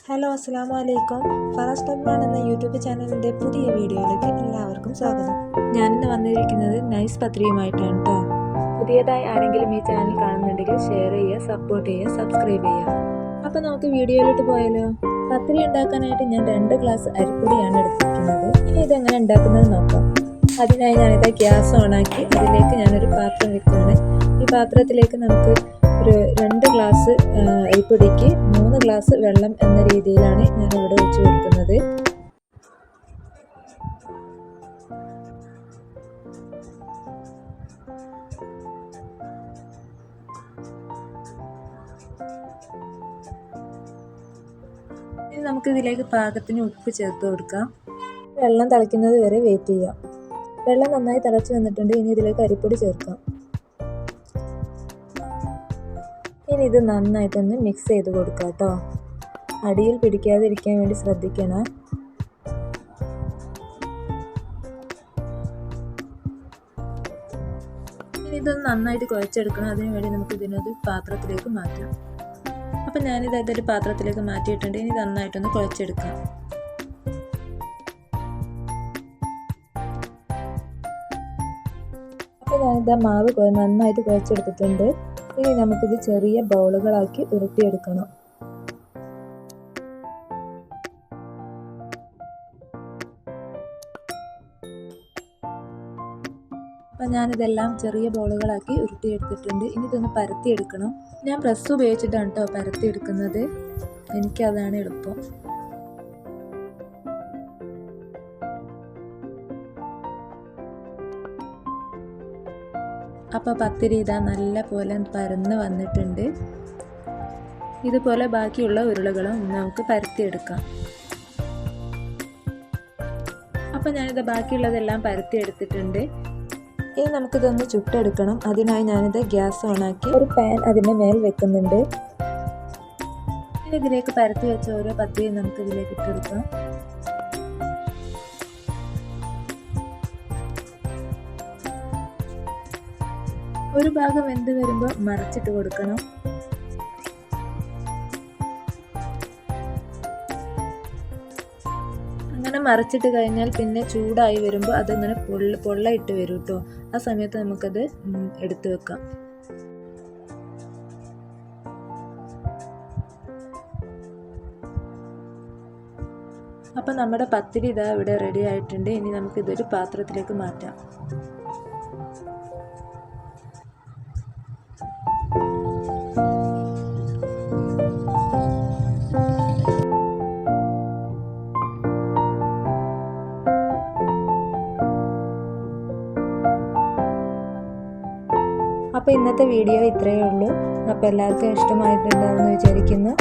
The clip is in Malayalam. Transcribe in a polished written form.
ഹലോ അസ്സലാമു അലൈക്കും. ഫറാസ് ടബ്ബാൻ എന്ന യൂട്യൂബ് ചാനലിൻ്റെ പുതിയ വീഡിയോയിലേക്ക് എല്ലാവർക്കും സ്വാഗതം. ഞാനിന്ന് വന്നിരിക്കുന്നത് നൈസ് പത്രിയുമായിട്ടാണ് കേട്ടോ. പുതിയതായി ആരെങ്കിലും ഈ ചാനൽ കാണുന്നുണ്ടെങ്കിൽ ഷെയർ ചെയ്യുക, സപ്പോർട്ട് ചെയ്യുക, സബ്സ്ക്രൈബ് ചെയ്യുക. അപ്പോൾ നമുക്ക് വീഡിയോയിലോട്ട് പോയാലോ. പത്രി ഉണ്ടാക്കാനായിട്ട് ഞാൻ 2 ഗ്ലാസ് അരിപ്പൊടിയാണ് എടുത്തിരിക്കുന്നത്. ഇനി ഇതെങ്ങനെ ഉണ്ടാക്കുന്നത് നോക്കാം. അതിനായി ഞാനിത് ഗ്യാസ് ഓണാക്കി അതിലേക്ക് ഞാനൊരു പാത്രം വെക്കുകയാണ്. ഈ പാത്രത്തിലേക്ക് നമുക്ക് ഒരു 2 ഗ്ലാസ് അരിപ്പൊടിക്ക് 3 ഗ്ലാസ് വെള്ളം എന്ന രീതിയിലാണ് ഞാൻ ഇവിടെ വെച്ച് കൊടുക്കുന്നത്. ഇനി നമുക്ക് ഇതിലേക്ക് പാകത്തിന് ഉപ്പ് ചേർത്ത് കൊടുക്കാം. വെള്ളം തിളയ്ക്കുന്നത് വരെ വെയിറ്റ് ചെയ്യാം. വെള്ളം നന്നായി തിളച്ച് വന്നിട്ടുണ്ട്. ഇനി ഇതിലേക്ക് അരിപ്പൊടി ചേർക്കാം. ഇനി ഇത് നന്നായിട്ടൊന്ന് മിക്സ് ചെയ്ത് കൊടുക്കാം കേട്ടോ. അടിയിൽ പിടിക്കാതിരിക്കാൻ വേണ്ടി ശ്രദ്ധിക്കണം. ഇനി ഇതൊന്ന് നന്നായിട്ട് കുഴച്ചെടുക്കണം. അതിനു വേണ്ടി നമുക്ക് ഇതിനൊരു പാത്രത്തിലേക്ക് മാറ്റാം. അപ്പം ഞാനിത് അതൊരു പാത്രത്തിലേക്ക് മാറ്റിയിട്ടുണ്ട്. ഇനി നന്നായിട്ടൊന്ന് കുഴച്ചെടുക്കാം. അപ്പോൾ ഞാനിത് മാവ് നന്നായിട്ട് കുഴച്ചെടുത്തിട്ടുണ്ട്. ഇനി നമുക്കിത് ചെറിയ ബൗളുകളാക്കി ഉരുട്ടിയെടുക്കണം. അപ്പം ഞാനിതെല്ലാം ചെറിയ ബോളുകളാക്കി ഉരുട്ടിയെടുത്തിട്ടുണ്ട്. ഇനി ഇതൊന്ന് പരത്തിയെടുക്കണം. ഞാൻ പ്രസ് ഉപയോഗിച്ചിട്ടാണ് കേട്ടോ പരത്തിയെടുക്കുന്നത്. എനിക്കതാണ് എളുപ്പം. അപ്പോൾ പത്തിരി ഇതാ നല്ല പോലെ പരന്ന് വന്നിട്ടുണ്ട്. ഇതുപോലെ ബാക്കിയുള്ള ഉരുളകളും നമുക്ക് പരത്തിയെടുക്കാം. അപ്പോൾ ഞാനിത് ബാക്കിയുള്ളതെല്ലാം പരത്തിയെടുത്തിട്ടുണ്ട്. ഇനി നമുക്കിതൊന്ന് ചുട്ടെടുക്കണം. അതിനായി ഞാനിത് ഗ്യാസ് ഓണാക്കി ഒരു പാൻ അതിൻ്റെ മേൽ വെക്കുന്നുണ്ട്. ഇനി ഇതിലേക്ക് പരത്തി വെച്ച ഓരോ പത്തിരിയും നമുക്ക് ഇതിലേക്ക് ഇട്ടെടുക്കാം. ഒരു ഭാഗം വെന്ത് വരുമ്പോൾ മറിച്ചിട്ട് കൊടുക്കണം. അങ്ങനെ മറിച്ചിട്ട് കഴിഞ്ഞാൽ പിന്നെ ചൂടായി വരുമ്പോൾ അതിങ്ങനെ പൊള്ളയിട്ട് വരും കേട്ടോ. ആ സമയത്ത് നമുക്കത് എടുത്തു വെക്കാം. അപ്പം നമ്മുടെ പത്തിരി ഇതാ ഇവിടെ റെഡി ആയിട്ടുണ്ട്. ഇനി നമുക്കിതൊരു പാത്രത്തിലേക്ക് മാറ്റാം. അപ്പോൾ ഇന്നത്തെ വീഡിയോ ഇത്രയേ ഉള്ളൂ. അപ്പോൾ എല്ലാവർക്കും ഇഷ്ടമായിട്ടുണ്ടാവുമെന്ന് വിചാരിക്കുന്നു.